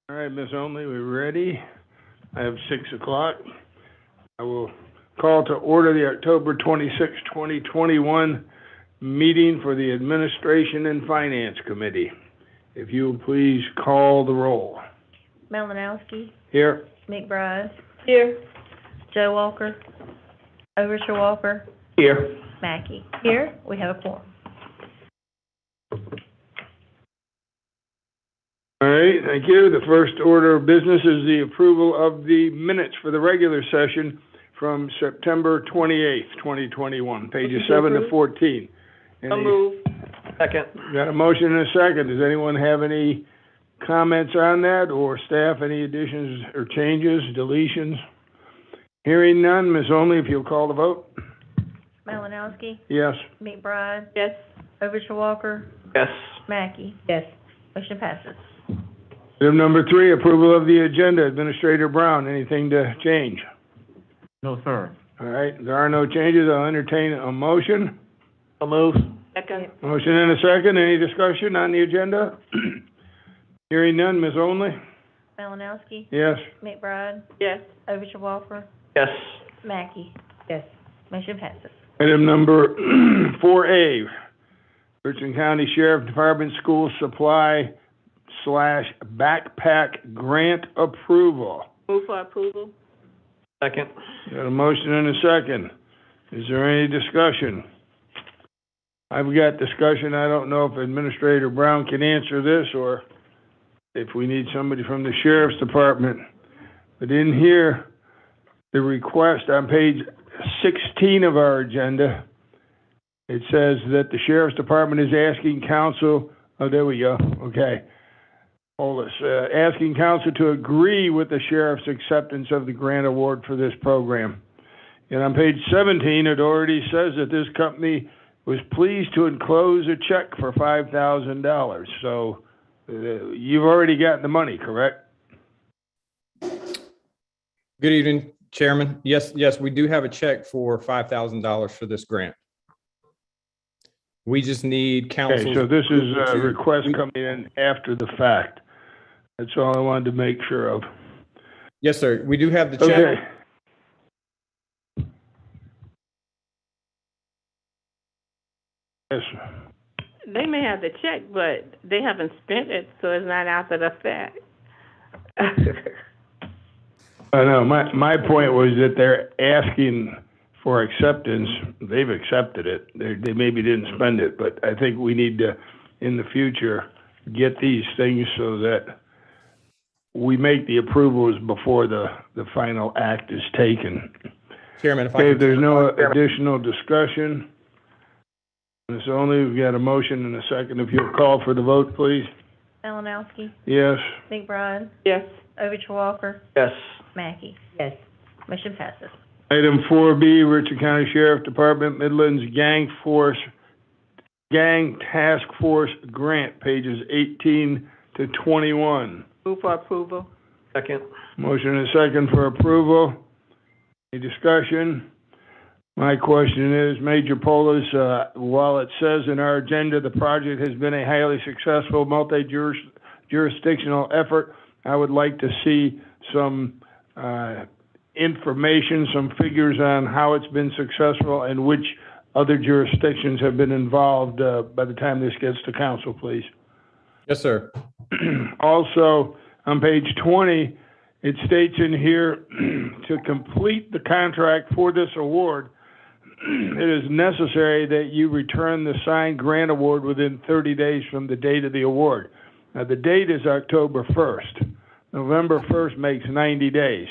All right, Ms. Only, we're ready. I have 6 o'clock. I will call to order the October 26, 2021 meeting for the Administration and Finance Committee. If you will please call the roll. Malinowski. Here. McBride. Here. Joe Walker. Overshaw Walker. Here. Mackey. Here. We have a quorum. All right, thank you. The first order of business is the approval of the minutes for the regular session from September 28th, 2021, pages 7 to 14. So move. Second. Got a motion and a second. Does anyone have any comments on that, or staff, any additions or changes, deletions? Hearing none, Ms. Only, if you'll call the vote. Malinowski. Yes. McBride. Yes. Overshaw Walker. Yes. Mackey. Yes. Motion passes. Item number 3, approval of the agenda. Administrator Brown, anything to change? No, sir. All right, there are no changes. I'll entertain a motion. So move. Second. Motion and a second. Any discussion on the agenda? Hearing none, Ms. Only? Malinowski. Yes. McBride. Yes. Overshaw Walker. Yes. Mackey. Yes. Motion passes. Item number 4A, Richland County Sheriff Department School Supply / Backpack Grant Approval. Move for approval. Second. Got a motion and a second. Is there any discussion? I've got discussion. I don't know if Administrator Brown can answer this or if we need somebody from the Sheriff's Department. But in here, the request on page 16 of our agenda, it says that the Sheriff's Department is asking council, oh, there we go, okay. Hold this, asking council to agree with the Sheriff's acceptance of the grant award for this program. And on page 17, it already says that this company was pleased to enclose a check for $5,000. So you've already gotten the money, correct? Good evening, Chairman. Yes, we do have a check for $5,000 for this grant. We just need council. Okay, so this is a request coming in after the fact. That's all I wanted to make sure of. Yes, sir. We do have the check. Okay. Yes. They may have the check, but they haven't spent it, so it's not after the fact. I know. My point was that they're asking for acceptance. They've accepted it. They maybe didn't spend it, but I think we need to, in the future, get these things so that we make the approvals before the final act is taken. Chairman, Okay, if there's no additional discussion, Ms. Only, we've got a motion and a second. If you'll call for the vote, please. Malinowski. Yes. McBride. Yes. Overshaw Walker. Yes. Mackey. Yes. Motion passes. Item 4B, Richland County Sheriff Department Midlands Gang Task Force Grant, pages 18 to 21. Move for approval. Second. Motion and a second for approval. Any discussion? My question is, Major Polis, while it says in our agenda the project has been a highly successful multi-jurisdictional effort, I would like to see some information, some figures on how it's been successful and which other jurisdictions have been involved by the time this gets to council, please. Yes, sir. Also, on page 20, it states in here, to complete the contract for this award, it is necessary that you return the signed grant award within 30 days from the date of the award. Now, the date is October 1st. November 1st makes 90 days.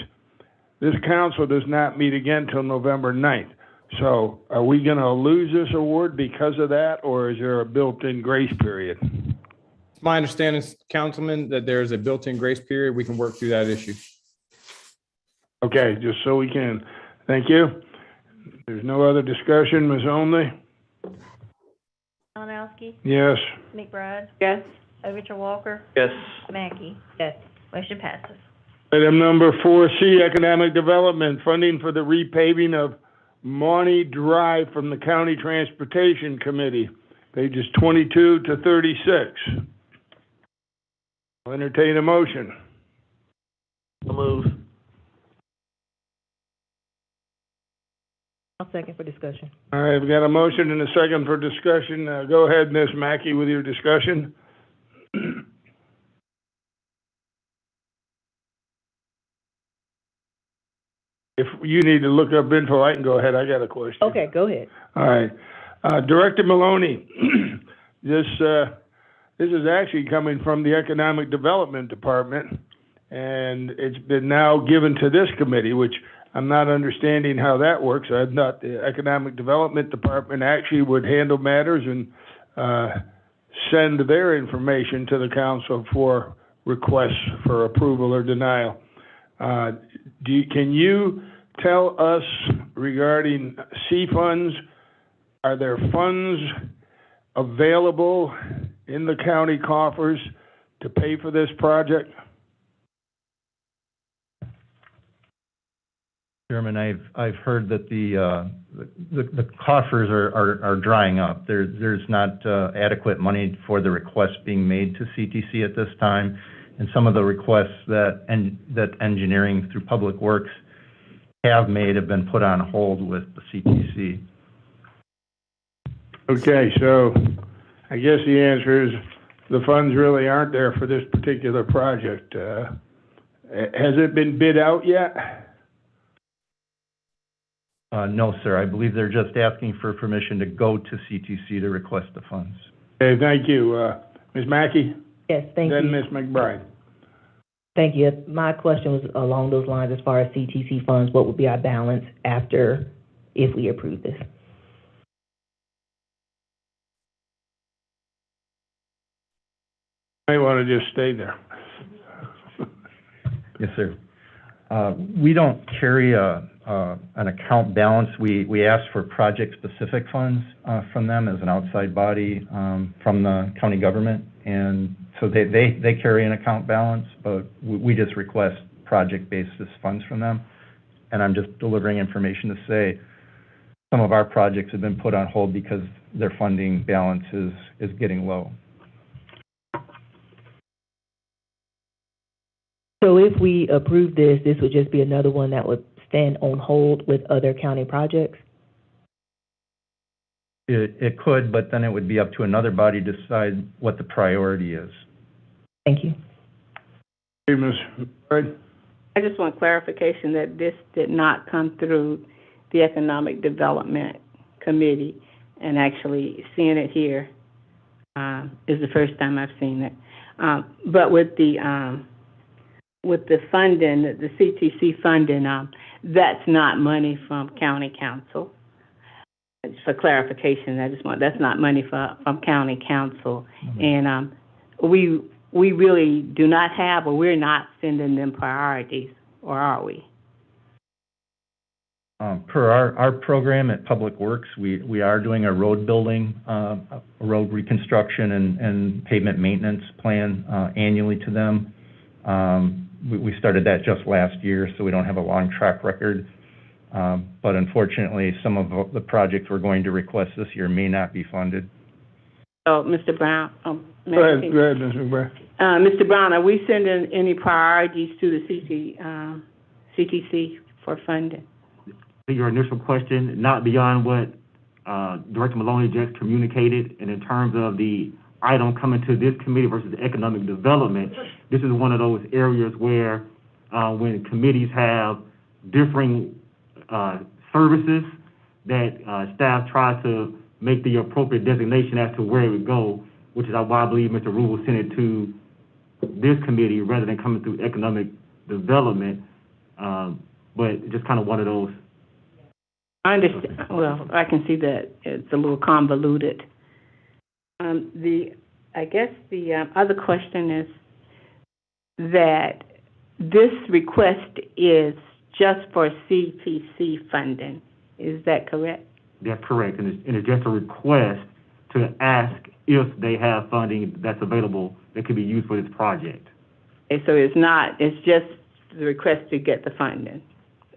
This council does not meet again till November 9th. So are we going to lose this award because of that, or is there a built-in grace period? It's my understanding, Councilman, that there is a built-in grace period. We can work through that issue. Okay, just so we can. Thank you. There's no other discussion, Ms. Only? Malinowski. Yes. McBride. Yes. Overshaw Walker. Yes. Mackey. Yes. Motion passes. Item number 4C, Economic Development, funding for the repaving of Mauney Drive from the County Transportation Committee, pages 22 to 36. I'll entertain a motion. So move. I'll second for discussion. All right, we got a motion and a second for discussion. Go ahead, Ms. Mackey, with your discussion. If you need to look up info, I can go ahead. I got a question. Okay, go ahead. All right. Director Maloney, this is actually coming from the Economic Development Department, and it's been now given to this committee, which I'm not understanding how that works. I thought the Economic Development Department actually would handle matters and send their information to the council for requests for approval or denial. Can you tell us regarding C funds, are there funds available in the county coffers to pay for this project? Chairman, I've heard that the coffers are drying up. There's not adequate money for the requests being made to CTC at this time, and some of the requests that engineering through Public Works have made have been put on hold with the CTC. Okay, so I guess the answer is the funds really aren't there for this particular project. Has it been bid out yet? No, sir. I believe they're just asking for permission to go to CTC to request the funds. Okay, thank you. Ms. Mackey? Yes, thank Then you. Ms. McBride. Thank you. My question was along those lines as far as CTC funds, what would be our balance after, if we approve this? I want to just stay there. Yes, sir. We don't carry an account balance. We ask for project-specific funds from them as an outside body from the county government, and so they carry an account balance, but we just request project-basis funds from them. And I'm just delivering information to say some of our projects have been put on hold because their funding balance is getting low. So if we approve this, this would just be another one that would stand on hold with other county projects? It could, but then it would be up to another body to decide what the priority is. Thank you. Hey, Ms. McBride? I just want clarification that this did not come through the Economic Development Committee, and actually seeing it here is the first time I've seen it. But with the funding, the CTC funding, that's not money from county council. Just for clarification, that's not money from county council. Mm-hmm. And we really do not have, or we're not sending them priorities, or are we? Per our program at Public Works, we are doing a road building, a road reconstruction and pavement maintenance plan annually to them. We started that just last year, so we don't have a long track record. But unfortunately, some of the projects we're going to request this year may not be funded. So, Mr. Brown, Go ahead, Ms. McBride. Mr. Brown, are we sending any priorities to the CTC for funding? Your initial question, not beyond what Director Maloney just communicated, and in terms of the item coming to this committee versus economic development, this is one of those areas where when committees have differing services that staff try to make the appropriate designation as to where it would go, which is why I believe Mr. Rule sent it to this committee rather than coming through economic development, but just kind of one of those. I understand. Well, I can see that it's a little convoluted. I guess the other question is that this request is just for CTC funding. Is that correct? That's correct, and it's just a request to ask if they have funding that's available that could be used for this project. Okay, so it's just the request to get the funding.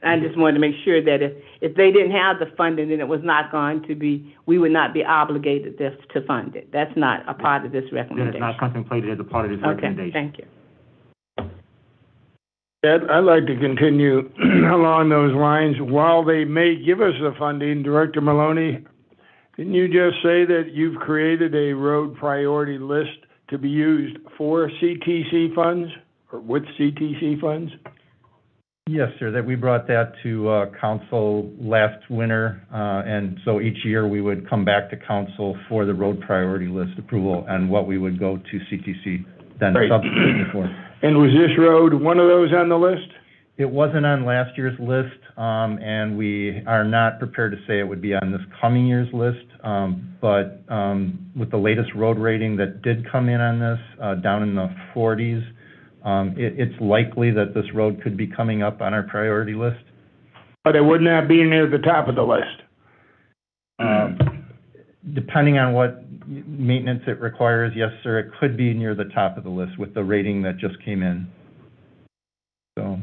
I just wanted to make sure that if they didn't have the funding, then it was not going to be, we would not be obligated to fund it. That's not a part of this recommendation. That is not contemplated as a part of this recommendation. Okay, thank you. Ed, I'd like to continue along those lines. While they may give us the funding, Director Maloney, didn't you just say that you've created a road priority list to be used for CTC funds, or with CTC funds? Yes, sir, that we brought that to council last winter, and so each year we would come back to council for the road priority list approval and what we would go to CTC then Right. subsequently for. And was this road one of those on the list? It wasn't on last year's list, and we are not prepared to say it would be on this coming year's list, but with the latest road rating that did come in on this, down in the 40s, it's likely that this road could be coming up on our priority list. But it would not be near the top of the list? Depending on what maintenance it requires, yes, sir, it could be near the top of the list with the rating that just came in. So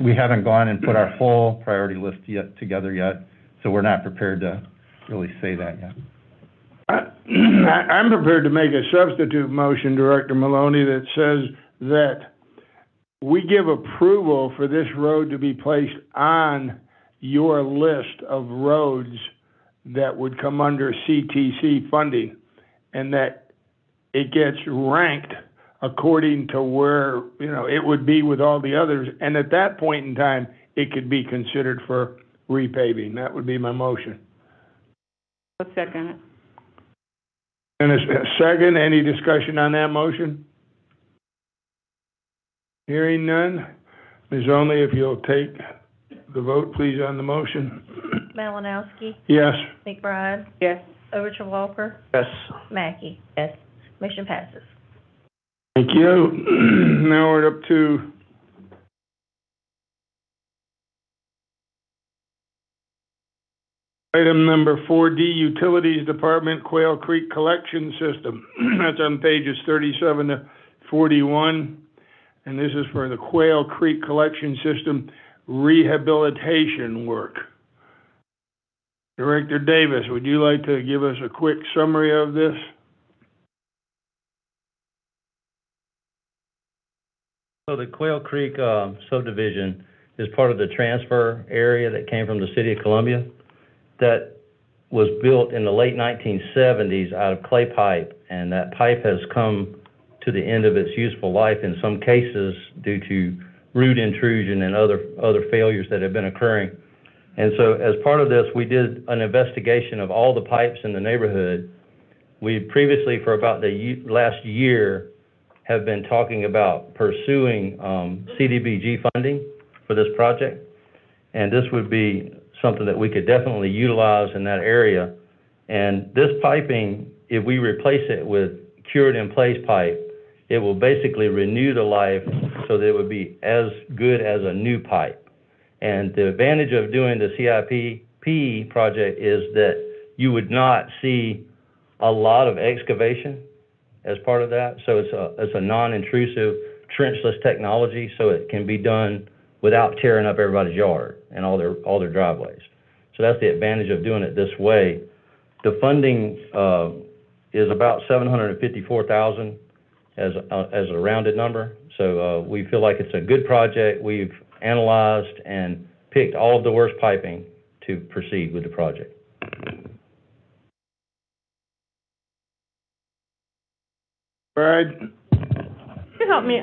we haven't gone and put our whole priority list together yet, so we're not prepared to really say that yet. I'm prepared to make a substitute motion, Director Maloney, that says that we give approval for this road to be placed on your list of roads that would come under CTC funding, and that it gets ranked according to where, it would be with all the others, and at that point in time, it could be considered for repaving. That would be my motion. I'll second it. And a second, any discussion on that motion? Hearing none. Ms. Only, if you'll take the vote, please, on the motion. Malinowski, Yes. McBride, Yes. Overture Walker, Yes. Mackey. Yes. Motion passes. Thank you. Now we're up to item number 4D, Utilities Department Quail Creek Collection System. That's on pages 37 to 41. And this is for the Quail Creek Collection System rehabilitation work. Director Davis, would you like to give us a quick summary of this? So the Quail Creek subdivision is part of the transfer area that came from the city of Columbia that was built in the late 1970s out of clay pipe, and that pipe has come to the end of its useful life in some cases due to root intrusion and other failures that have been occurring. And so as part of this, we did an investigation of all the pipes in the neighborhood. We previously, for about the last year, have been talking about pursuing CDBG funding for this project. And this would be something that we could definitely utilize in that area. And this piping, if we replace it with cured in place pipe, it will basically renew the life so that it would be as good as a new pipe. And the advantage of doing the CIP project is that you would not see a lot of excavation as part of that. So it's a non-intrusive trenchless technology, so it can be done without tearing up everybody's yard and all their driveways. So that's the advantage of doing it this way. The funding is about $754,000 as a rounded number. So we feel like it's a good project. We've analyzed and picked all of the worst piping to proceed with the project. Right. Can you help me,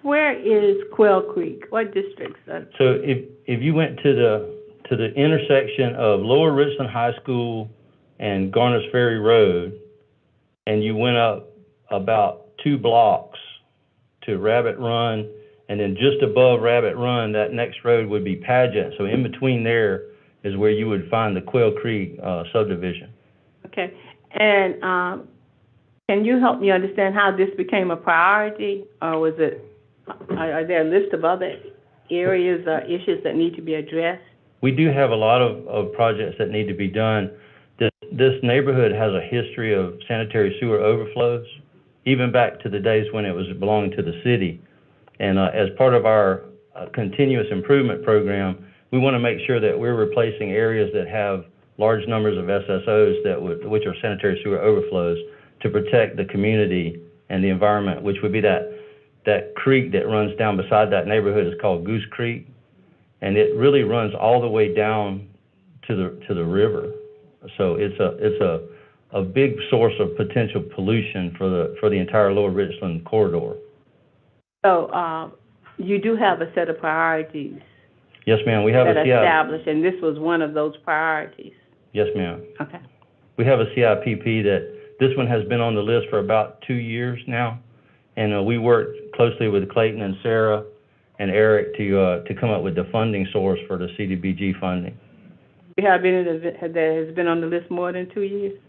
where is Quail Creek? What districts? So if you went to the intersection of Lower Richland High School and Garners Ferry Road, and you went up about 2 blocks to Rabbit Run, and then just above Rabbit Run, that next road would be Pageant. So in between there is where you would find the Quail Creek subdivision. Okay, and can you help me understand how this became a priority, or was it, are there a list of other areas or issues that need to be addressed? We do have a lot of projects that need to be done. This neighborhood has a history of sanitary sewer overflows, even back to the days when it was belonging to the city. And as part of our continuous improvement program, we want to make sure that we're replacing areas that have large numbers of SSOs which are sanitary sewer overflows, to protect the community and the environment, which would be that that creek that runs down beside that neighborhood is called Goose Creek, and it really runs all the way down to the river. So it's a big source of potential pollution for the entire Lower Richland corridor. So, you do have a set of priorities Yes, ma'am. We have that a are CIP. established, and this was one of those priorities. Yes, ma'am. Okay. We have a CIPP that this one has been on the list for about 2 years now, and we worked closely with Clayton and Sarah and Eric to come up with the funding source for the CDBG funding. You have any that has been on the list more than 2 years?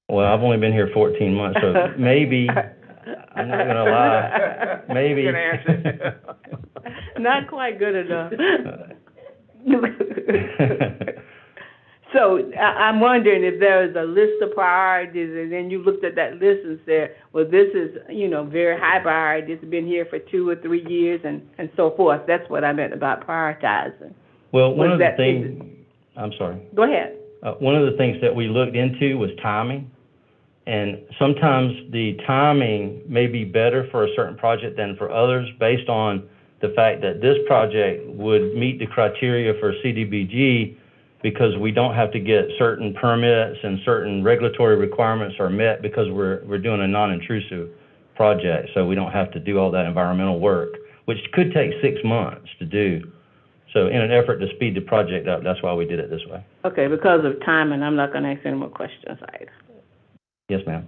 Well, I've only been here 14 months, so maybe, I'm not gonna lie, maybe. Good answer. Not quite good enough. So I'm wondering if there is a list of priorities, and then you looked at that list and said, well, this is, very high priority. It's been here for 2 or 3 years, and so forth. That's what I meant about prioritizing. Well, one of the things, I'm sorry. Go ahead. One of the things that we looked into was timing. And sometimes the timing may be better for a certain project than for others based on the fact that this project would meet the criteria for CDBG because we don't have to get certain permits and certain regulatory requirements are met because we're doing a non-intrusive project. So we don't have to do all that environmental work, which could take 6 months to do. So in an effort to speed the project up, that's why we did it this way. Okay, because of timing, I'm not going to ask any more questions either. Yes, ma'am.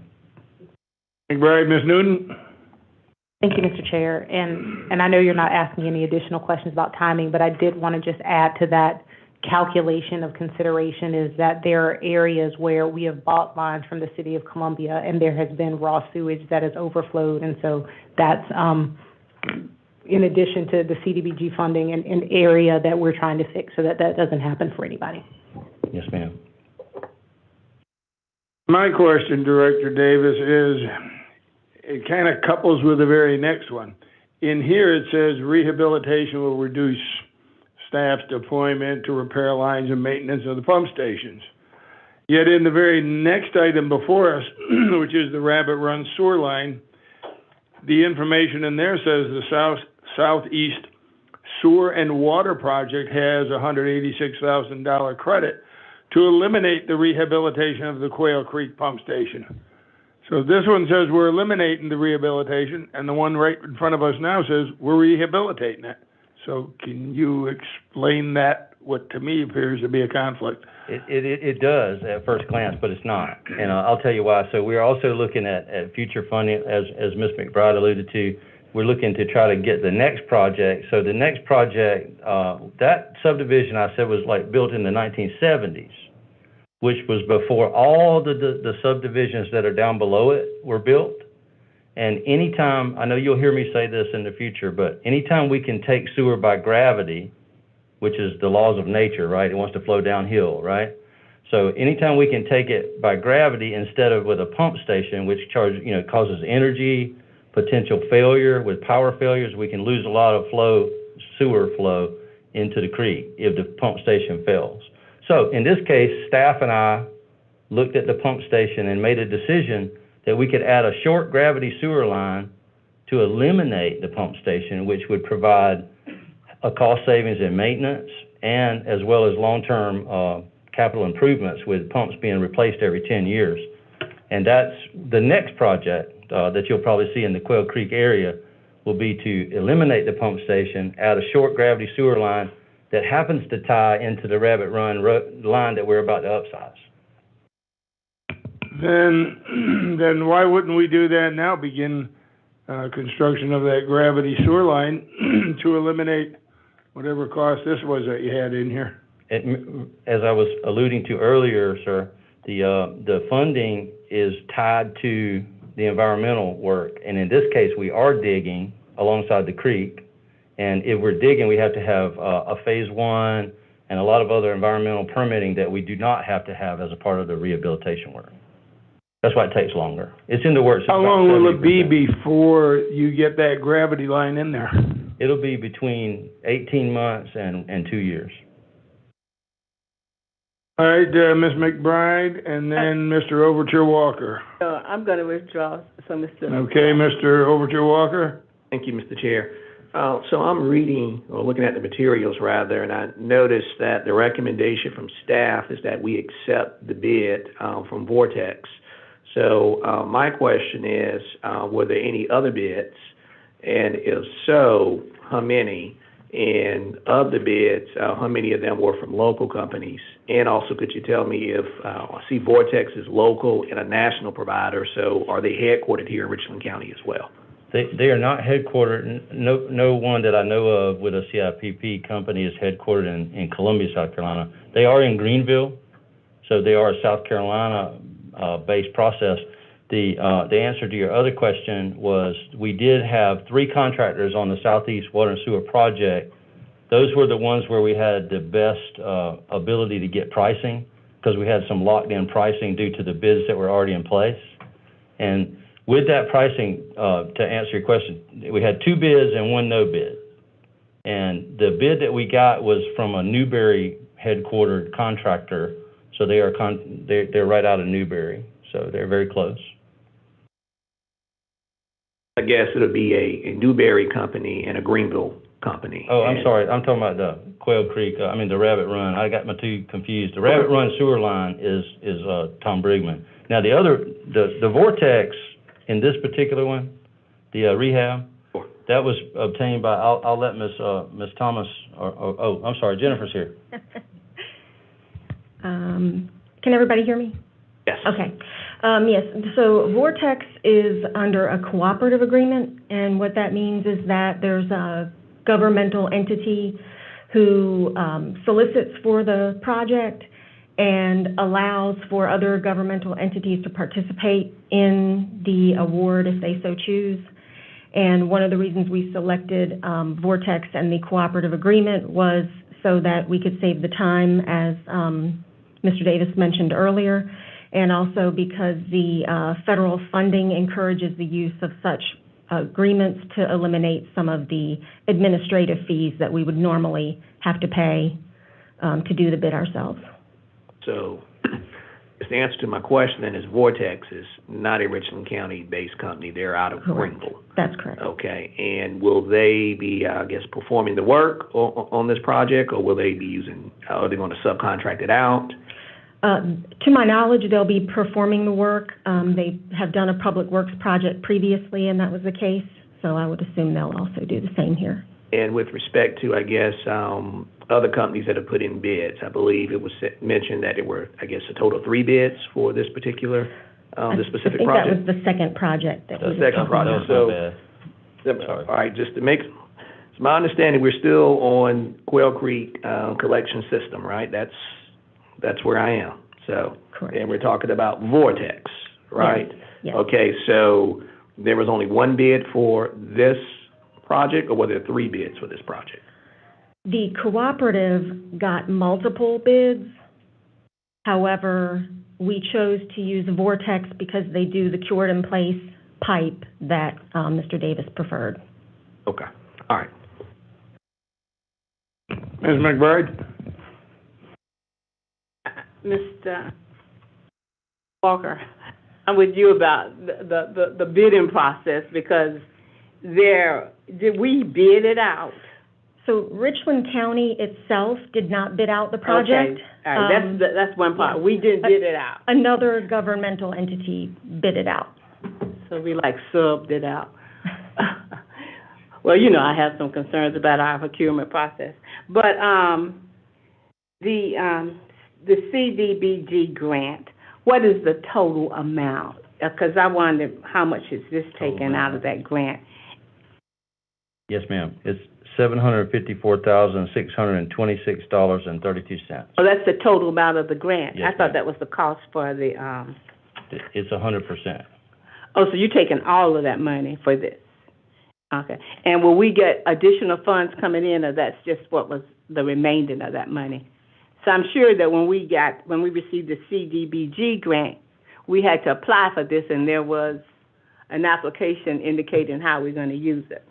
McBride, Ms. Newton? Thank you, Mr. Chair. And I know you're not asking any additional questions about timing, but I did want to just add to that calculation of consideration is that there are areas where we have bought lines from the City of Columbia and there has been raw sewage that has overflowed. And so that's in addition to the CDBG funding, an area that we're trying to fix so that that doesn't happen for anybody. Yes, ma'am. My question, Director Davis, is it kind of couples with the very next one. In here, it says rehabilitation will reduce staff's deployment to repair lines and maintenance of the pump stations. Yet in the very next item before us, which is the Rabbit Run sewer line, the information in there says the Southeast Sewer and Water Project has a $186,000 credit to eliminate the rehabilitation of the Quail Creek pump station. So this one says we're eliminating the rehabilitation, and the one right in front of us now says we're rehabilitating it. So can you explain that, what to me appears to be a conflict? It does at first glance, but it's not. And I'll tell you why. So we're also looking at future funding, as Ms. McBride alluded to. We're looking to try to get the next project. So the next project, that subdivision I said was like built in the 1970s, which was before all the subdivisions that are down below it were built. And anytime, I know you'll hear me say this in the future, but anytime we can take sewer by gravity, which is the laws of nature, right? It wants to flow downhill, right? So anytime we can take it by gravity instead of with a pump station, which causes energy, potential failure, with power failures, we can lose a lot of sewer flow into the creek if the pump station fails. So in this case, staff and I looked at the pump station and made a decision that we could add a short gravity sewer line to eliminate the pump station, which would provide a cost savings in maintenance and as well as long-term capital improvements with pumps being replaced every 10 years. And that's the next project that you'll probably see in the Quail Creek area will be to eliminate the pump station, add a short gravity sewer line that happens to tie into the Rabbit Run line that we're about to upsize. Then why wouldn't we do that now, begin construction of that gravity sewer line to eliminate whatever cost this was that you had in here? As I was alluding to earlier, sir, the funding is tied to the environmental work. And in this case, we are digging alongside the creek. And if we're digging, we have to have a phase 1 and a lot of other environmental permitting that we do not have to have as a part of the rehabilitation work. That's why it takes longer. It's in the works. How long will it be before you get that gravity line in there? It'll be between 18 months and 2 years. All right, Ms. McBride, and then Mr. Overture Walker. I'm gonna withdraw, so Mr. Okay, Mr. Overture Walker? Thank you, Mr. Chair. So I'm reading, or looking at the materials rather, and I noticed that the recommendation from staff is that we accept the bid from Vortex. So my question is, were there any other bids? And if so, how many? And of the bids, how many of them were from local companies? And also, could you tell me if, I see Vortex is local and a national provider, so are they headquartered here in Richland County as well? They are not headquartered, no one that I know of with a CIPP company is headquartered in Columbia, South Carolina. They are in Greenville, so they are a South Carolina based process. The answer to your other question was we did have 3 contractors on the Southeast Water and Sewer project. Those were the ones where we had the best ability to get pricing because we had some locked in pricing due to the bids that were already in place. And with that pricing, to answer your question, we had 2 bids and 1 no bid. And the bid that we got was from a Newberry headquartered contractor, so they're right out of Newberry, so they're very close. I guess it'll be a Newberry company and a Greenville company. Oh, I'm sorry, I'm talking about the Quail Creek, the Rabbit Run. I got my 2 confused. The Rabbit Run sewer line is Tom Brigman. Now the Vortex in this particular one, the rehab, that was obtained by, I'll let Ms. Thomas, I'm sorry, Jennifer's here. Can everybody hear me? Yes. Okay. Yes, so Vortex is under a cooperative agreement, and what that means is that there's a governmental entity who solicits for the project and allows for other governmental entities to participate in the award if they so choose. And one of the reasons we selected Vortex and the cooperative agreement was so that we could save the time, as Mr. Davis mentioned earlier, and also because the federal funding encourages the use of such agreements to eliminate some of the administrative fees that we would normally have to pay to do the bid ourselves. So, the answer to my question then is Vortex is not a Richland County-based company. They're out of Greenville. That's correct. Okay, and will they be, I guess, performing the work on this project, or will they be are they going to subcontract it out? To my knowledge, they'll be performing the work. They have done a public works project previously, and that was the case, so I would assume they'll also do the same here. And with respect to, I guess, other companies that have put in bids, I believe it was mentioned that there were, I guess, a total of 3 bids for this particular, this specific project? I think that was the second project that we were second project. about. So, all right, just to make, it's my understanding we're still on Quail Creek collection system, right? That's where I am. So, correct. And we're talking about Vortex, right? Yes. Okay, so there was only 1 bid for this project, or were there 3 bids for this project? The cooperative got multiple bids. However, we chose to use Vortex because they do the cured-in-place pipe that Mr. Davis preferred. Okay, all right. Ms. McBride? Mr. Walker, I'm with you about the bidding process because did we bid it out? So Richland County itself did not bid out the project. Okay. All right. That's one part. We didn't bid it out. Another governmental entity bid it out. So we subbed it out. Well, I have some concerns about our procurement process. But the CDBG grant, what is the total amount? Because I wondered how much is this taken out of that grant? Yes, ma'am. It's $754,626.32. Oh, that's the total amount of the grant? Yes, I thought ma'am. that was the cost for the, It's 100%. Oh, so you're taking all of that money for this? Okay. And will we get additional funds coming in, or that's just what was the remainder of that money? So I'm sure that when we received the CDBG grant, we had to apply for this, and there was an application indicating how we're going to use it.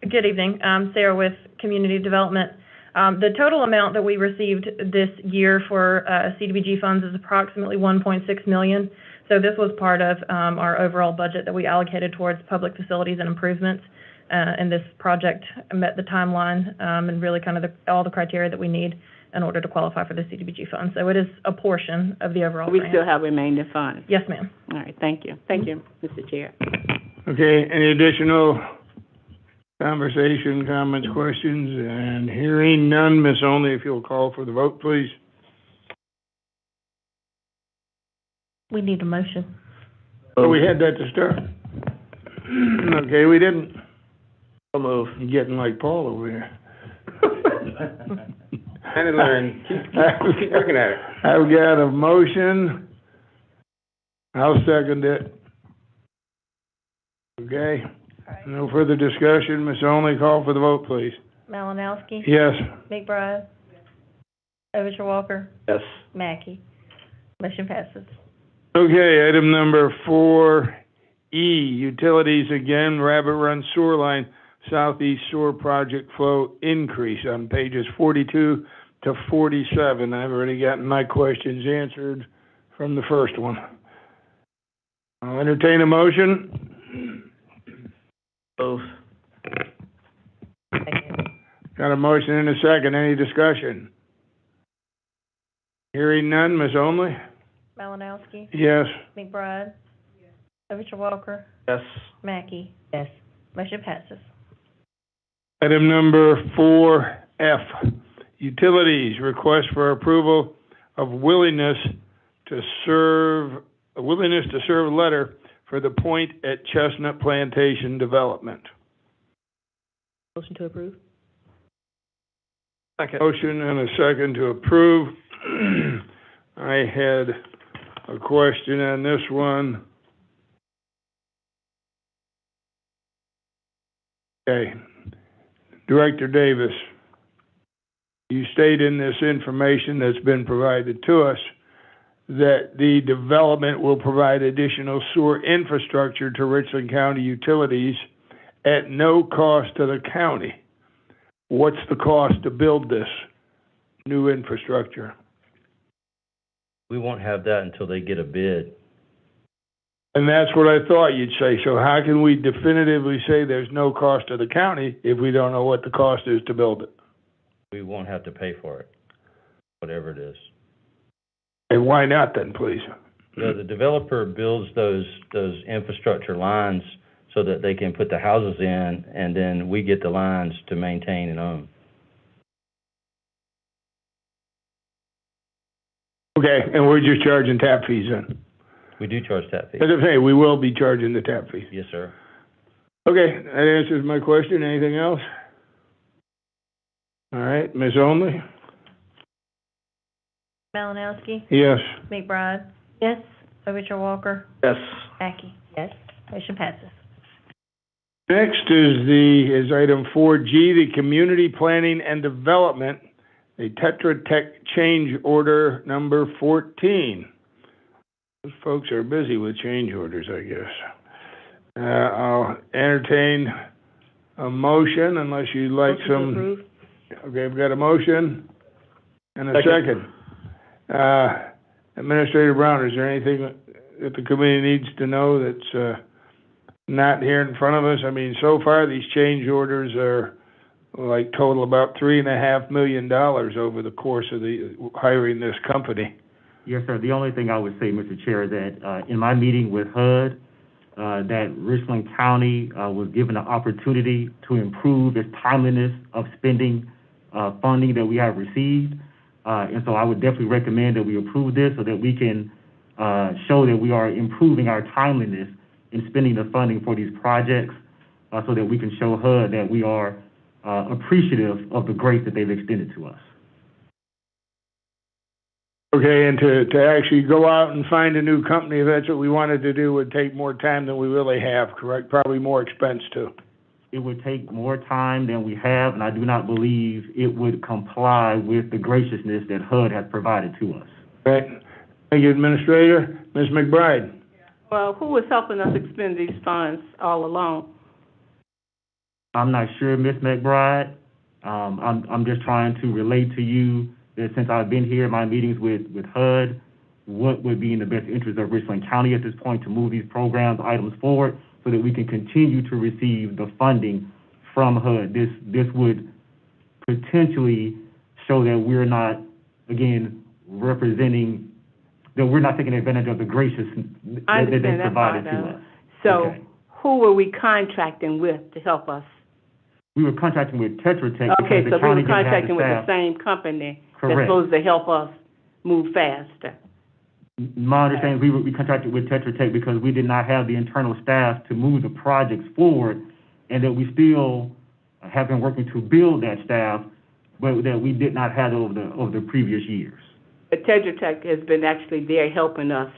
Good evening. Sarah with Community Development. The total amount that we received this year for CDBG funds is approximately $1.6 million. So this was part of our overall budget that we allocated towards public facilities and improvements. And this project met the timeline and really kind of all the criteria that we need in order to qualify for the CDBG fund. So it is a portion of the overall We grant. still have remaining funds. Yes, ma'am. All right, thank you. Thank you, Mr. Chair. Okay, any additional conversation, comments, questions? And hearing none, Ms. Only, if you'll call for the vote, please. We need a motion. Oh, we had that to start. Okay, we didn't. So move. You're getting like Paul over here. And learn, keep working at it. I've got a motion. I'll second it. Okay, no further discussion. Ms. Only, call for the vote, please. Malinowski. Yes. McBride. Overture Walker. Yes. Mackey. Motion passes. Okay, item number 4E, utilities again, Rabbit Run Sewer Line, Southeast Sewer Project Flow Increase on pages 42 to 47. I've already gotten my questions answered from the first one. I'll entertain a motion. Move. Second. Got a motion and a second. Any discussion? Hearing none, Ms. Only? Malinowski. Yes. McBride. Overture Walker. Yes. Mackey. Yes. Motion passes. Item number 4F, utilities, request for approval of willingness to serve letter for the Point at Chestnut Plantation development. Motion to approve? Second. Motion and a second to approve. I had a question on this one. Okay. Director Davis, you state in this information that's been provided to us that the development will provide additional sewer infrastructure to Richland County utilities at no cost to the county. What's the cost to build this new infrastructure? We won't have that until they get a bid. And that's what I thought you'd say. So how can we definitively say there's no cost to the county if we don't know what the cost is to build it? We won't have to pay for it, whatever it is. And why not then, please? The developer builds those infrastructure lines so that they can put the houses in, and then we get the lines to maintain and own. Okay, and we're just charging tap fees then? We do charge tap fees. As I say, we will be charging the tap fees. Yes, sir. Okay, that answers my question. Anything else? All right, Ms. Only? Malinowski. Yes. McBride. Yes. Overture Walker. Yes. Mackey. Yes. Motion passes. Next is item 4G, the Community Planning and Development, a Tetra Tech change order number 14. Those folks are busy with change orders, I guess. I'll entertain a motion unless you'd like Motion to some. approve? Okay, we've got a motion and a second. Administrator Brown, is there anything that the committee needs to know that's not here in front of us? I mean, so far, these change orders are like total about $3.5 million over the course of hiring this company. Yes, sir. The only thing I would say, Mr. Chair, that in my meeting with HUD, that Richland County was given an opportunity to improve its timeliness of spending funding that we have received. And so I would definitely recommend that we approve this so that we can show that we are improving our timeliness in spending the funding for these projects, so that we can show HUD that we are appreciative of the grace that they've extended to us. Okay, and to actually go out and find a new company, if that's what we wanted to do, would take more time than we really have, correct? Probably more expense too. It would take more time than we have, and I do not believe it would comply with the graciousness that HUD has provided to us. Right. Thank you, Administrator. Ms. McBride? Well, who was helping us expend these funds all along? I'm not sure, Ms. McBride. I'm just trying to relate to you that since I've been here in my meetings with HUD, what would be in the best interest of Richland County at this point to move these programs, items forward so that we can continue to receive the funding from HUD. This would potentially show that we're not, again, representing, that we're not taking advantage of the gracious that they provided to us. So Okay. who were we contracting with to help us? We were contracting with Tetra Tech Okay, because the so we county were didn't have contracting the with the staff. same company that's Correct. supposed to help us move faster. My understanding is we contracted with Tetra Tech because we did not have the internal staff to move the projects forward, and that we still have been working to build that staff, but that we did not have over the previous years. But Tetra Tech has been actually there helping us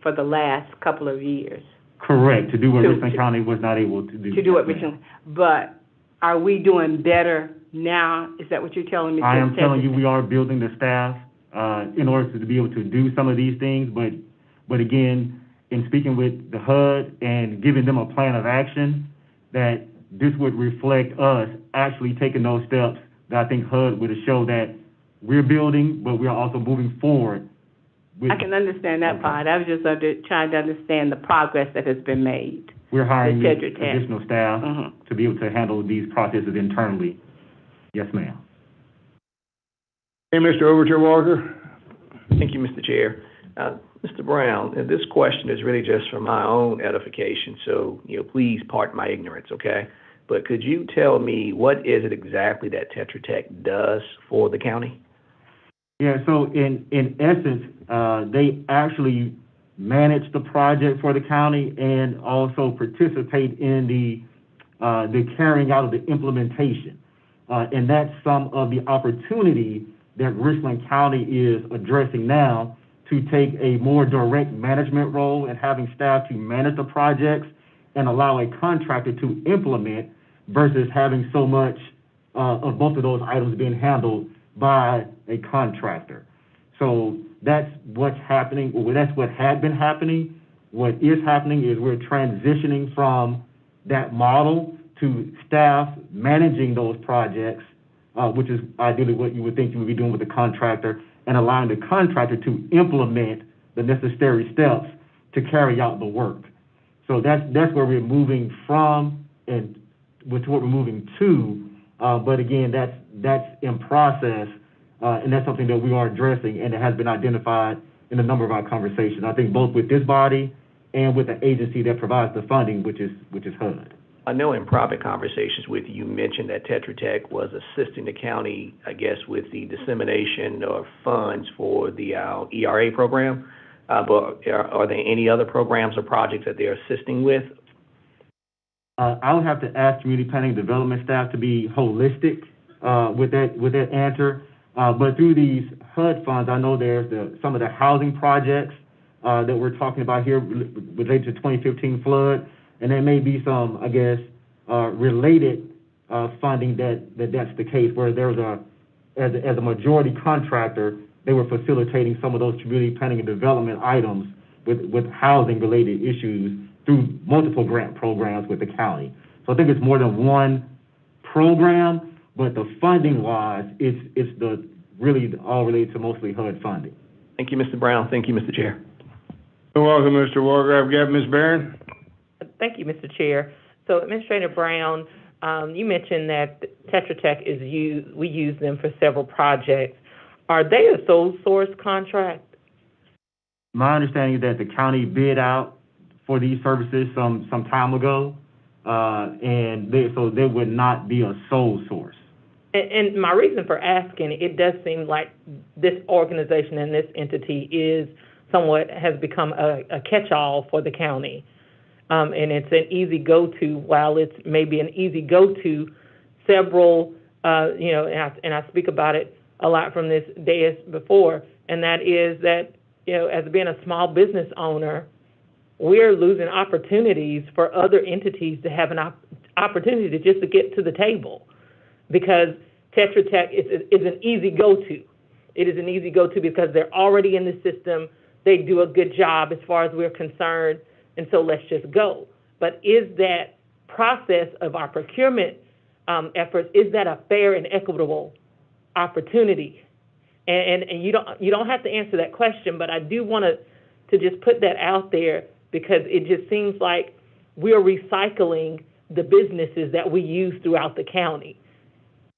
for the last couple of years. Correct, to do what To- Richland County was not able to do. To do it, Yes, ma'am. Richland. But are we doing better now? Is that what you're telling me? I am Tetra telling you, Tech? we are building the staff in order to be able to do some of these things, but again, in speaking with the HUD and giving them a plan of action, that this would reflect us actually taking those steps that I think HUD would show that we're building, but we're also moving forward. I can understand that part. I was just trying to understand the progress that has been made. We're hiring With Tetra Tech. additional staff to be able to handle these processes internally. Yes, ma'am. Hey, Mr. Overture Walker? Thank you, Mr. Chair. Mr. Brown, and this question is really just for my own edification, so, please pardon my ignorance, okay? But could you tell me what is it exactly that Tetra Tech does for the county? Yeah, so in essence, they actually manage the project for the county and also participate in the carrying out of the implementation. And that's some of the opportunity that Richland County is addressing now, to take a more direct management role and having staff to manage the projects and allow a contractor to implement versus having so much of both of those items being handled by a contractor. So that's what's happening, or that's what had been happening. What is happening is we're transitioning from that model to staff managing those projects, which is ideally what you would think you would be doing with a contractor, and allowing the contractor to implement the necessary steps to carry out the work. So that's where we're moving from, and which what we're moving to. But again, that's in process, and that's something that we are addressing, and it has been identified in a number of our conversations. I think both with this body and with the agency that provides the funding, which is HUD. I know in private conversations with you, you mentioned that Tetra Tech was assisting the county, I guess, with the dissemination of funds for the ERA program. But are there any other programs or projects that they're assisting with? I would have to ask community planning and development staff to be holistic with that answer. But through these HUD funds, I know there's some of the housing projects that we're talking about here related to 2015 flood. And there may be some, I guess, related funding that's the case, where there's as a majority contractor, they were facilitating some of those community planning and development items with housing-related issues through multiple grant programs with the county. So I think it's more than one program, but the funding-wise, it's really all related to mostly HUD funding. Thank you, Mr. Brown. Thank you, Mr. Chair. You're welcome, Mr. Walker. I've got Ms. Barron. Thank you, Mr. Chair. So, Administrator Brown, you mentioned that Tetra Tech we use them for several projects. Are they a sole source contract? My understanding is that the county bid out for these services some time ago, and so they would not be a sole source. And my reason for asking, it does seem like this organization and this entity has become a catch-all for the county. And it's an easy go-to, while it's maybe an easy go-to, several, and I speak about it a lot from this dais before, and that is that, as being a small business owner, we're losing opportunities for other entities to have an opportunity to just to get to the table, because Tetra Tech is an easy go-to. It is an easy go-to because they're already in the system. They do a good job as far as we're concerned. And so let's just go. But is that process of our procurement efforts, is that a fair and equitable opportunity? And you don't have to answer that question, but I do want to just put that out there because it just seems like we're recycling the businesses that we use throughout the county.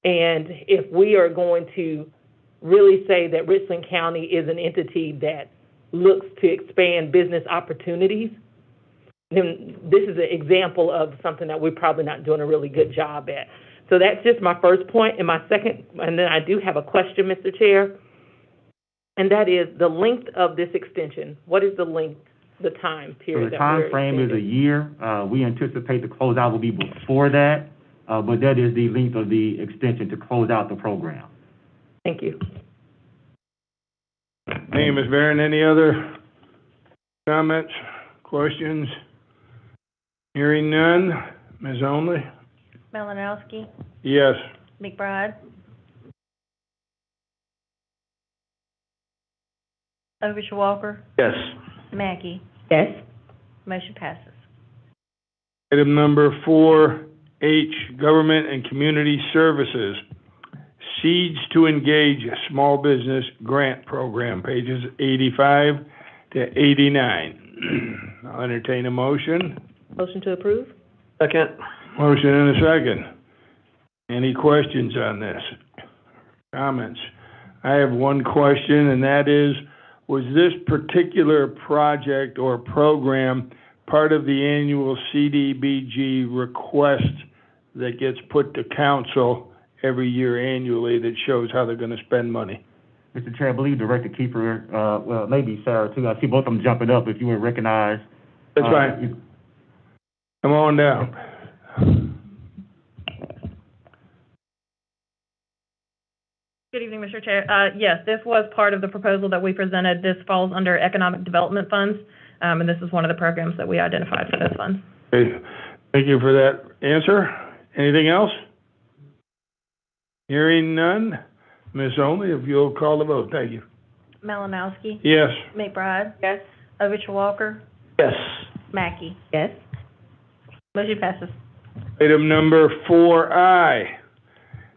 And if we are going to really say that Richland County is an entity that looks to expand business opportunities, then this is an example of something that we're probably not doing a really good job at. So that's just my first point. And my second, and then I do have a question, Mr. Chair, and that is the length of this extension. What is the length, the time So period the that time we're frame is a extending? year. We anticipate the closeout will be before that, but that is the length of the extension to close out the program. Thank you. Thank you, Ms. Barron. Any other comments, questions? Hearing none. Ms. Only? Malinowski, Yes. McBride. Overshoe Walker, Yes. Mackey. Yes. Motion passes. Item number 4H, Government and Community Services, Seeds to Engage Small Business Grant Program, pages 85 to 89. I'll entertain a motion. Motion to approve? Second. Motion and a second. Any questions on this? Comments? I have one question, and that is, was this particular project or program part of the annual CDBG request that gets put to council every year annually that shows how they're gonna spend money? Mr. Chair, I believe Director Kiefer, well, maybe Sarah too. I see both of them jumping up. If you would recognize. That's fine. Come on down. Good evening, Mr. Chair. Yes, this was part of the proposal that we presented. This falls under economic development funds, and this is one of the programs that we identified for those funds. Okay. Thank you for that answer. Anything else? Hearing none. Ms. Only, if you'll call the vote. Thank you. Malinowski, Yes. McBride. Yes. Overshoe Walker, Yes. Mackey. Yes. Motion passes. Item number 4I,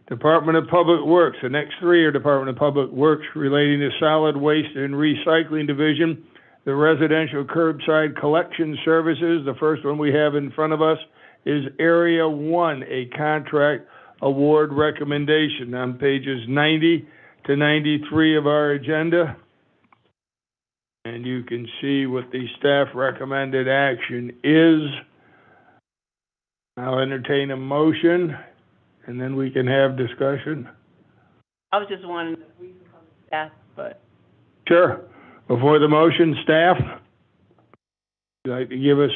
Department of Public Works. The next three are Department of Public Works relating to Solid Waste and Recycling Division, the Residential Curbside Collection Services. The first one we have in front of us is Area 1, a contract award recommendation on pages 90 to 93 of our agenda. And you can see what the staff recommended action is. I'll entertain a motion, and then we can have discussion. I was just wondering if we can come to staff, but. Sure. Before the motion, staff, would you like to give us,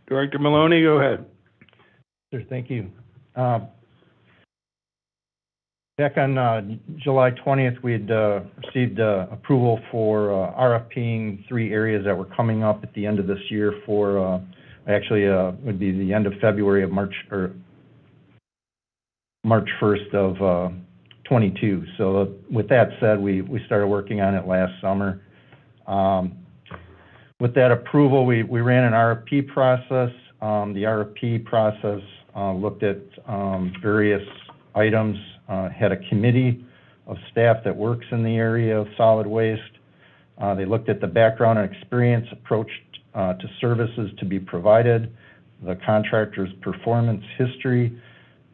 Director Maloney, go ahead. Sure, thank you. Back on July 20th, we had received approval for RFPing 3 areas that were coming up at the end of this year for, actually would be the end of February of March 1st of 22. So with that said, we started working on it last summer. With that approval, we ran an RFP process. The RFP process looked at various items, had a committee of staff that works in the area of solid waste. They looked at the background and experience, approach to services to be provided, the contractor's performance history,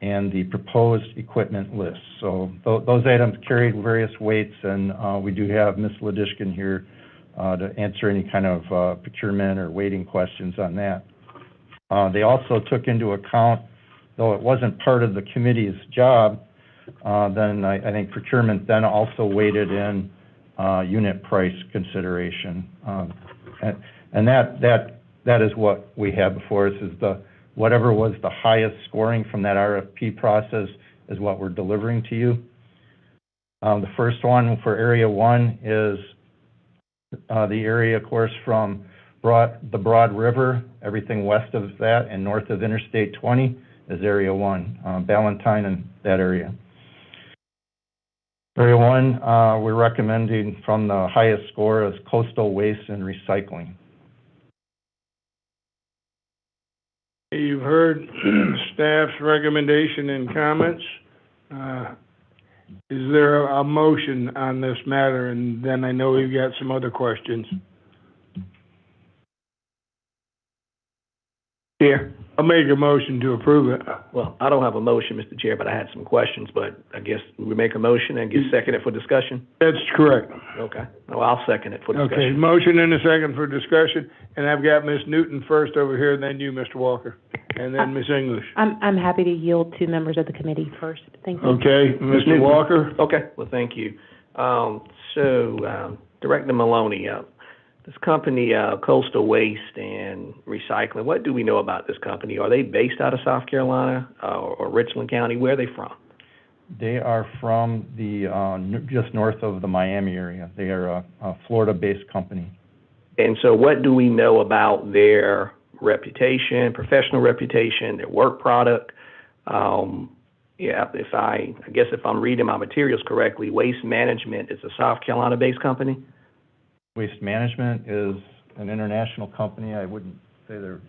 and the proposed equipment list. So those items carried various weights, and we do have Ms. Ladishkin here to answer any kind of procurement or weighting questions on that. They also took into account, though it wasn't part of the committee's job, then I think procurement then also weighted in unit price consideration. And that is what we have before us, is whatever was the highest scoring from that RFP process is what we're delivering to you. The first one for Area 1 is the area, of course, from the Broad River, everything west of that and north of Interstate 20 is Area 1, Ballantyne and that area. Area 1, we're recommending from the highest score as coastal waste and recycling. You've heard staff's recommendation and comments. Is there a motion on this matter? And then I know we've got some other questions. Chair? I'll make a motion to approve it. Well, I don't have a motion, Mr. Chair, but I had some questions, but I guess we make a motion and get seconded for discussion? That's correct. Okay. Well, I'll second it for Okay, discussion. motion and a second for discussion, and I've got Ms. Newton first over here, then you, Mr. Walker, and then Ms. English. I'm happy to yield to members of the committee first. Thank you. Okay, Mr. Walker? Okay, well, thank you. Director Maloney, this company, Coastal Waste and Recycling, what do we know about this company? Are they based out of South Carolina or Richland County? Where are they from? They are from the, just north of the Miami area. They are a Florida-based company. And so what do we know about their reputation, professional reputation, their work product? I guess if I'm reading my materials correctly, Waste Management is a South Carolina-based company? Waste Management is an international company. I wouldn't say they're,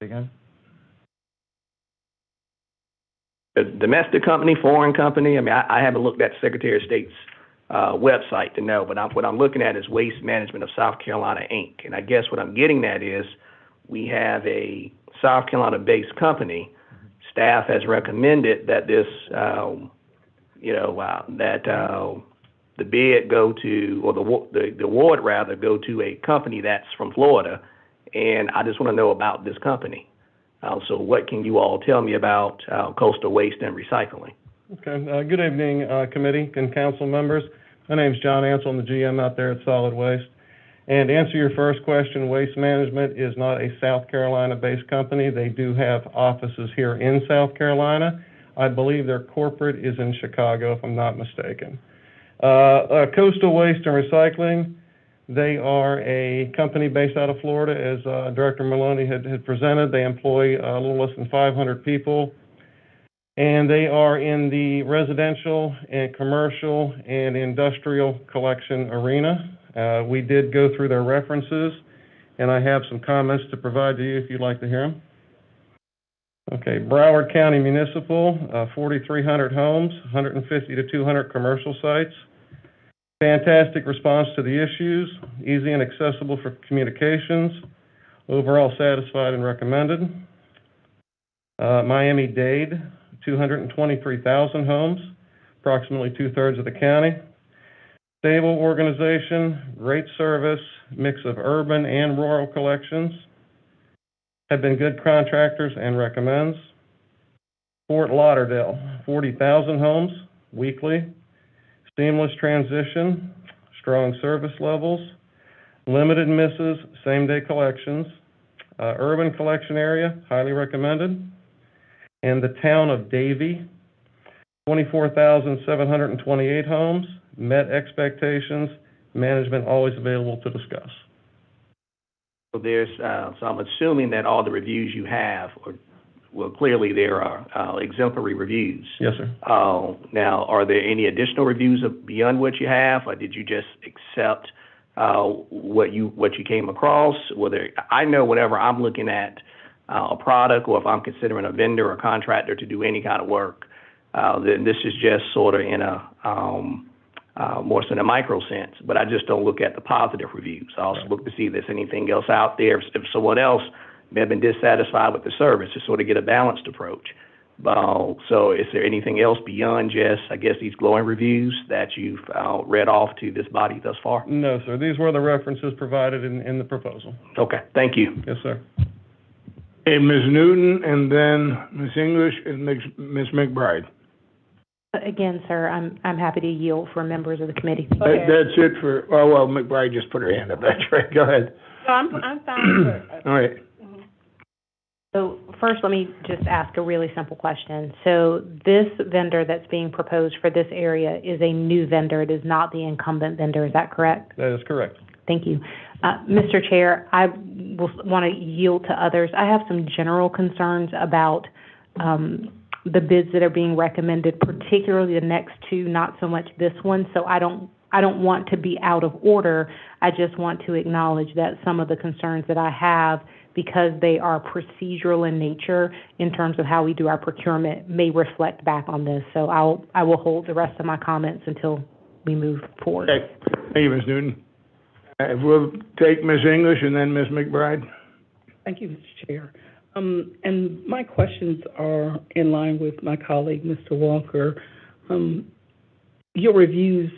again? A domestic company, foreign company? I mean, I haven't looked at the Secretary of State's website to know, but what I'm looking at is Waste Management of South Carolina, Inc. And I guess what I'm getting at is we have a South Carolina-based company. Staff has recommended that this, the bid go to, or the award rather, go to a company that's from Florida, and I just want to know about this company. So what can you all tell me about Coastal Waste and Recycling? Okay. Good evening, committee and council members. My name's John Ansel. I'm the GM out there at Solid Waste. And to answer your first question, Waste Management is not a South Carolina-based company. They do have offices here in South Carolina. I believe their corporate is in Chicago, if I'm not mistaken. Coastal Waste and Recycling, they are a company based out of Florida, as Director Maloney had presented. They employ a little less than 500 people, and they are in the residential and commercial and industrial collection arena. We did go through their references, and I have some comments to provide to you if you'd like to hear them. Okay, Broward County Municipal, 4,300 homes, 150 to 200 commercial sites. Fantastic response to the issues, easy and accessible for communications, overall satisfied and recommended. Miami-Dade, 223,000 homes, approximately 2/3 of the county. Stable organization, great service, mix of urban and rural collections. Have been good contractors and recommends. Fort Lauderdale, 40,000 homes, weekly. Seamless transition, strong service levels, limited misses, same-day collections. Urban collection area, highly recommended. And the town of Davie, 24,728 homes, met expectations, management always available to discuss. So so I'm assuming that all the reviews you have, clearly there are exemplary reviews. Yes, sir. Now, are there any additional reviews beyond what you have, or did you just accept what you came across? I know whenever I'm looking at a product, or if I'm considering a vendor or contractor to do any kind of work, then this is just sort of in a more so in a micro sense, but I just don't look at the positive reviews. I also look to see if there's anything else out there, if someone else may have been dissatisfied with the service, to sort of get a balanced approach. So is there anything else beyond just, I guess, these glowing reviews that you've read off to this body thus far? No, sir. These were the references provided in the proposal. Okay, thank you. Yes, sir. Okay, Ms. Newton, and then Ms. English and Ms. McBride. Again, sir, I'm happy to yield for members of the committee. That's it for, McBride just put her hand up. That's right. Go ahead. No, I'm fine. All right. So first, let me just ask a really simple question. So this vendor that's being proposed for this area is a new vendor. It is not the incumbent vendor. Is that correct? That is correct. Thank you. Mr. Chair, I will want to yield to others. I have some general concerns about the bids that are being recommended, particularly the next two, not so much this one. So I don't want to be out of order. I just want to acknowledge that some of the concerns that I have because they are procedural in nature in terms of how we do our procurement, may reflect back on this. So I will hold the rest of my comments until we move forward. Okay. Thank you, Ms. Newton. We'll take Ms. English and then Ms. McBride. Thank you, Mr. Chair. And my questions are in line with my colleague, Mr. Walker. Your reviews,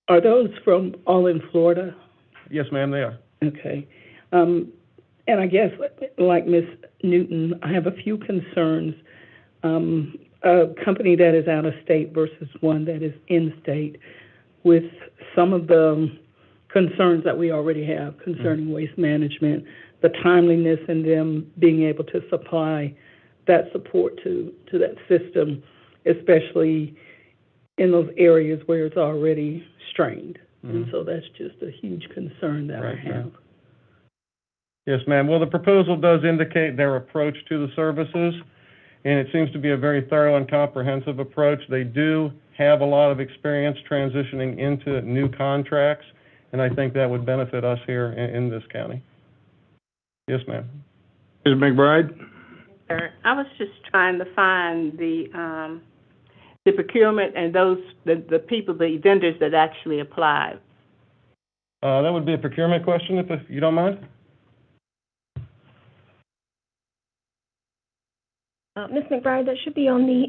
are those from all in Florida? Yes, ma'am, they are. Okay. And I guess, like Ms. Newton, I have a few concerns. A company that is out of state versus one that is in state, with some of the concerns that we already have concerning waste management, the timeliness in them being able to supply that support to that system, especially in those areas where it's already strained. And so that's just a huge concern that I have. Yes, ma'am. Well, the proposal does indicate their approach to the services, and it seems to be a very thorough and comprehensive approach. They do have a lot of experience transitioning into new contracts, and I think that would benefit us here in this county. Yes, ma'am. Ms. McBride? Sir, I was just trying to find the procurement and the people, the vendors that actually applied. That would be a procurement question, if you don't mind. Ms. McBride, that should be on the,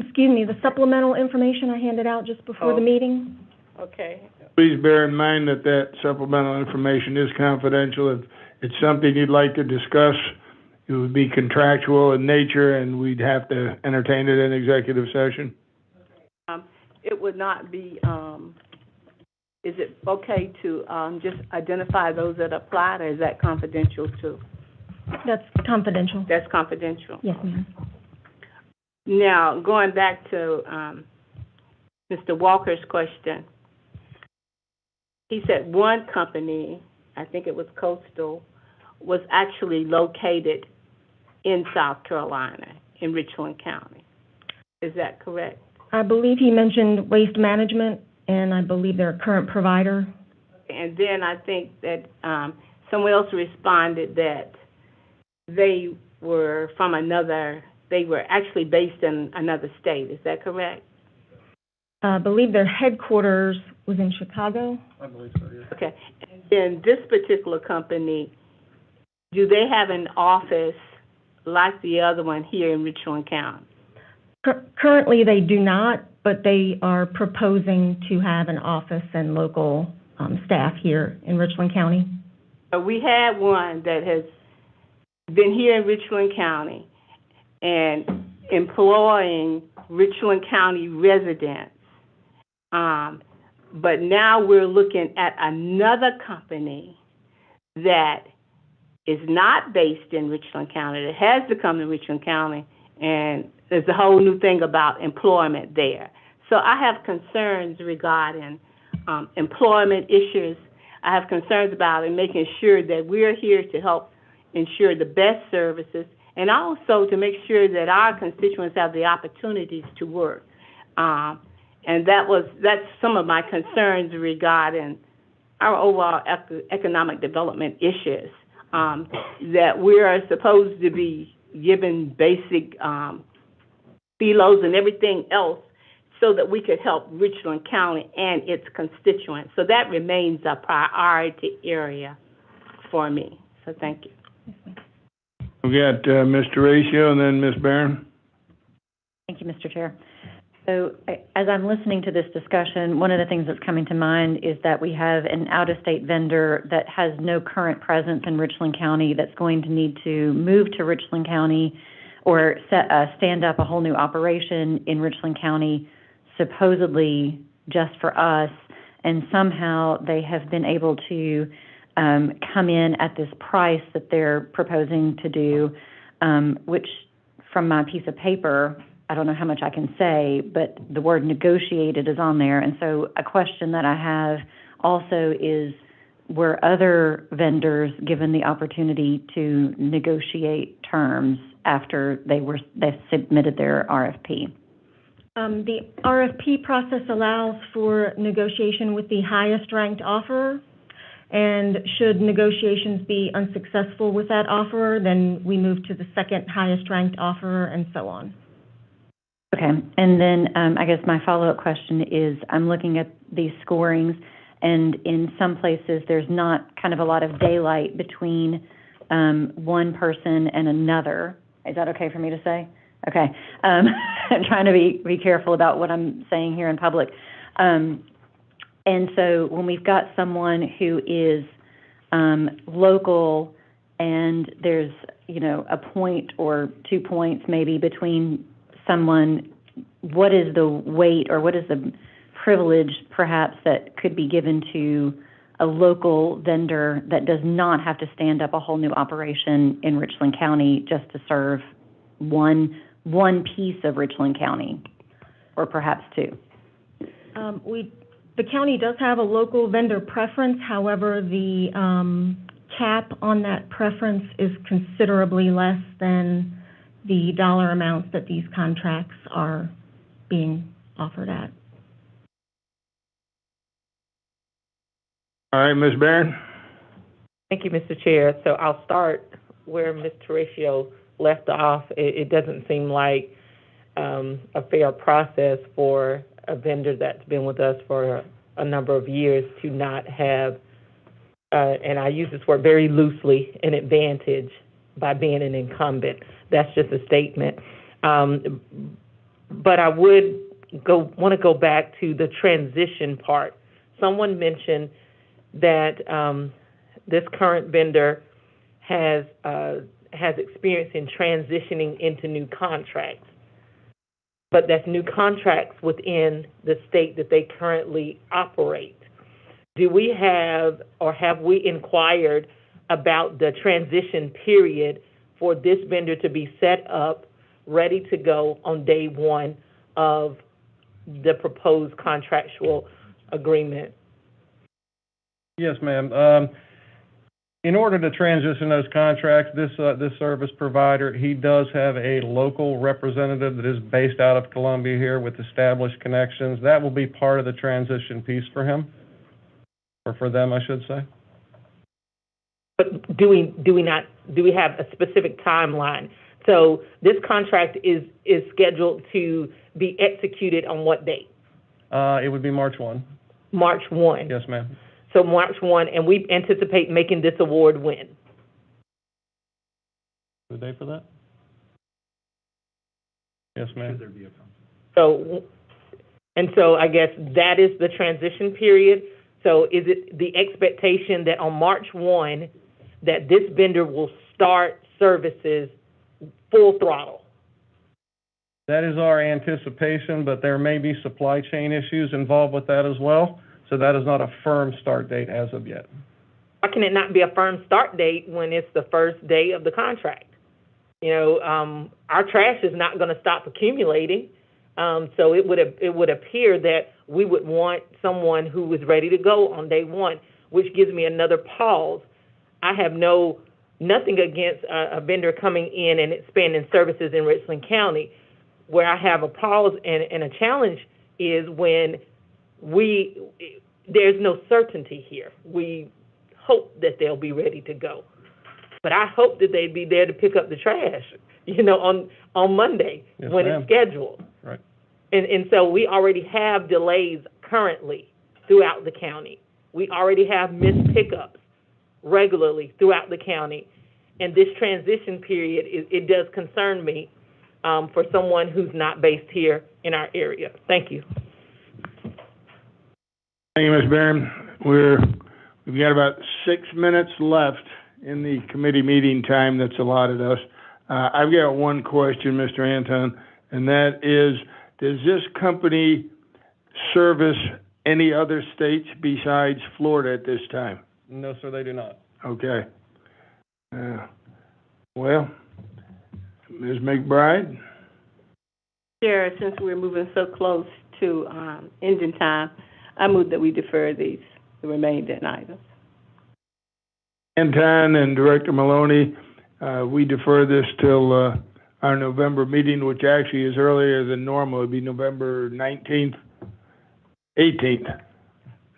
excuse me, the supplemental information I handed out just before the meeting. Okay. Please bear in mind that that supplemental information is confidential. If it's something you'd like to discuss, it would be contractual in nature, and we'd have to entertain it in executive session. It would not be, is it okay to just identify those that applied, or is that confidential too? That's confidential. That's confidential. Yes, ma'am. Now, going back to Mr. Walker's question, he said one company, I think it was Coastal, was actually located in South Carolina, in Richland County. Is that correct? I believe he mentioned Waste Management, and I believe they're a current provider. And then I think that someone else responded that they were from they were actually based in another state. Is that correct? I believe their headquarters was in Chicago. I believe so, yes. Okay. And then this particular company, do they have an office like the other one here in Richland County? Currently, they do not, but they are proposing to have an office and local staff here in Richland County. We had one that has been here in Richland County and employing Richland County residents. But now we're looking at another company that is not based in Richland County, that has to come to Richland County, and there's a whole new thing about employment there. So I have concerns regarding employment issues. I have concerns about making sure that we're here to help ensure the best services, and also to make sure that our constituents have the opportunities to work. And that's some of my concerns regarding our overall economic development issues, that we are supposed to be given basic felos and everything else so that we could help Richland County and its constituents. So that remains a priority area for me. So thank you. We got Mr. Ratio and then Ms. Barron. Thank you, Mr. Chair. So as I'm listening to this discussion, one of the things that's coming to mind is that we have an out-of-state vendor that has no current presence in Richland County that's going to need to move to Richland County or stand up a whole new operation in Richland County, supposedly just for us, and somehow they have been able to come in at this price that they're proposing to do, which from my piece of paper, I don't know how much I can say, but the word negotiated is on there. And so a question that I have also is, were other vendors given the opportunity to negotiate terms after they submitted their RFP? The RFP process allows for negotiation with the highest ranked offerer. And should negotiations be unsuccessful with that offerer, then we move to the second highest ranked offerer and so on. Okay, and then I guess my follow-up question is, I'm looking at these scorings, and in some places, there's not kind of a lot of daylight between one person and another. Is that okay for me to say? Okay. I'm trying to be careful about what I'm saying here in public. And so when we've got someone who is local and there's, you know, a point or 2 points maybe between someone, what is the weight or what is the privilege perhaps that could be given to a local vendor that does not have to stand up a whole new operation in Richland County just to serve one piece of Richland County, or perhaps two? The county does have a local vendor preference. However, the cap on that preference is considerably less than the dollar amounts that these contracts are being offered at. All right, Ms. Barron? Thank you, Mr. Chair. So I'll start where Ms. Terratio left off. It doesn't seem like a fair process for a vendor that's been with us for a number of years to not have, and I use this word very loosely, an advantage by being an incumbent. That's just a statement. But I would want to go back to the transition part. Someone mentioned that this current vendor has experience in transitioning into new contracts. But that's new contracts within the state that they currently operate. Do we have, or have we inquired about the transition period for this vendor to be set up, ready to go on day one of the proposed contractual agreement? Yes, ma'am. In order to transition those contracts, this service provider, he does have a local representative that is based out of Columbia here with established connections. That will be part of the transition piece for him, or for them, I should say. But do we have a specific timeline? So this contract is scheduled to be executed on what date? It would be March 1. March 1. Yes, ma'am. So March 1, and we anticipate making this award when? The date for that? Yes, ma'am. So I guess that is the transition period. So is it the expectation that on March 1, that this vendor will start services full throttle? That is our anticipation, but there may be supply chain issues involved with that as well. So that is not a firm start date as of yet. Why can it not be a firm start date when it's the first day of the contract? You know, our trash is not going to stop accumulating. So it would appear that we would want someone who was ready to go on day one, which gives me another pause. I have nothing against a vendor coming in and expanding services in Richland County. Where I have a pause and a challenge is when there's no certainty here. We hope that they'll be ready to go. But I hope that they'd be there to pick up the trash, you know, on Monday. Yes, when ma'am. It's scheduled. Right. And so we already have delays currently throughout the county. We already have missed pickups regularly throughout the county. And this transition period, it does concern me for someone who's not based here in our area. Thank you. Thank you, Ms. Barron. We've got about 6 minutes left in the committee meeting time that's allotted us. I've got one question, Mr. Anton, and that is, does this company service any other states besides Florida at this time? No, sir, they do not. Okay. Well, Ms. McBride? Chair, since we're moving so close to ending time, I move that we defer the remaining items. Anton and Director Maloney, we defer this till our November meeting, which actually is earlier than normal. It'd be November 19th, 18th.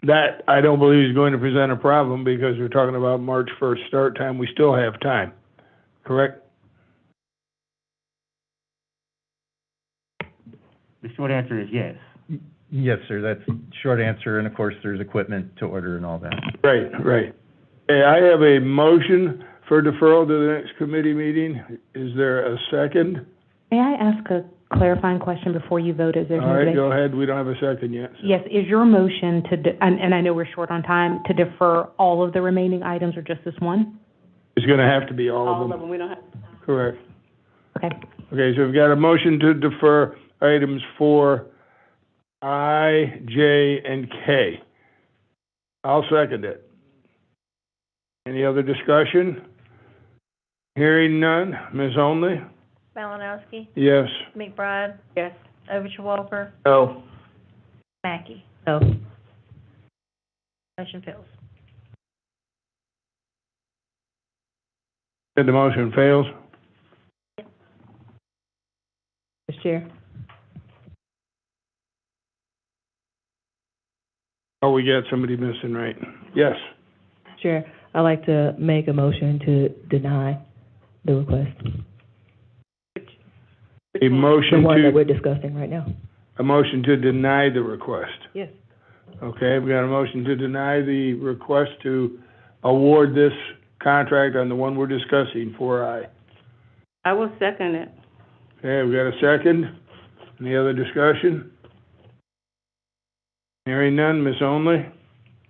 that I don't believe is going to present a problem because we're talking about March 1st start time. We still have time, correct? The short answer is yes. Yes, sir, that's short answer, and of course, there's equipment to order and all that. Right, right. Okay, I have a motion for deferral to the next committee meeting. Is there a second? May I ask a clarifying question before you vote? Is there All right, go ahead. We don't have a second yet. So. Yes, is your motion and I know we're short on time, to defer all of the remaining items or just this one? It's gonna have to be all of them. All of them, we don't have, Correct. Okay. Okay, so we've got a motion to defer items 4I, J, and K. I'll second it. Any other discussion? Hearing none. Ms. Only? Malinowski, Yes. McBride, yes. Overture Walker, No. Mackey. No. Motion fails. The motion fails. Mr. Chair? Oh, we got somebody missing, right? Yes. Chair, I'd like to make a motion to deny the request. A motion The one that to, we're discussing right now. a motion to deny the request. Yes. Okay, we got a motion to deny the request to award this contract on the one we're discussing, 4I. I will second it. Okay, we got a second. Any other discussion? Hearing none, Ms. Only?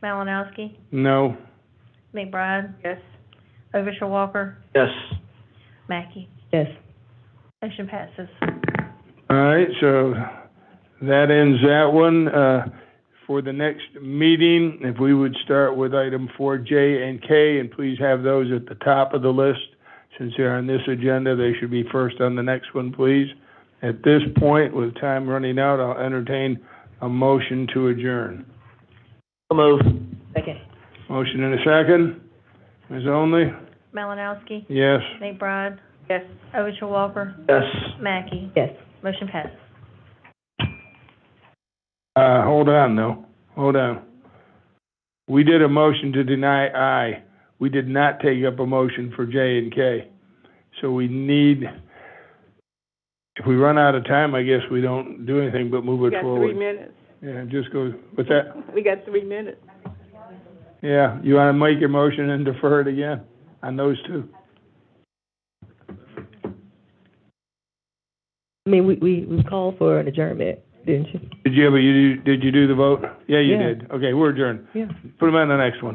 Malinowski, No. McBride, Yes. Overture Walker, Yes. Mackey. Yes. Motion passes. All right, so that ends that one. For the next meeting, if we would start with item 4J and K, and please have those at the top of the list. Since they're on this agenda, they should be first on the next one, please. At this point, with time running out, I'll entertain a motion to adjourn. So move. Second. Motion and a second. Ms. Only? Malinowski, Yes. McBride, Yes. Overture Walker, Yes. Mackey. Yes. Motion passes. Hold on, though. Hold on. We did a motion to deny I. We did not take up a motion for J and K. So we need, if we run out of time, I guess we don't do anything but move We it got forward. 3 minutes. Yeah, just go, what's that? We got 3 minutes. Yeah, you wanna make your motion and defer it again on those two? I mean, we called for an adjournment, didn't you? Did you do the vote? Yeah, you Yeah. did. Okay, we're adjourned. Yeah. Put them on the next one.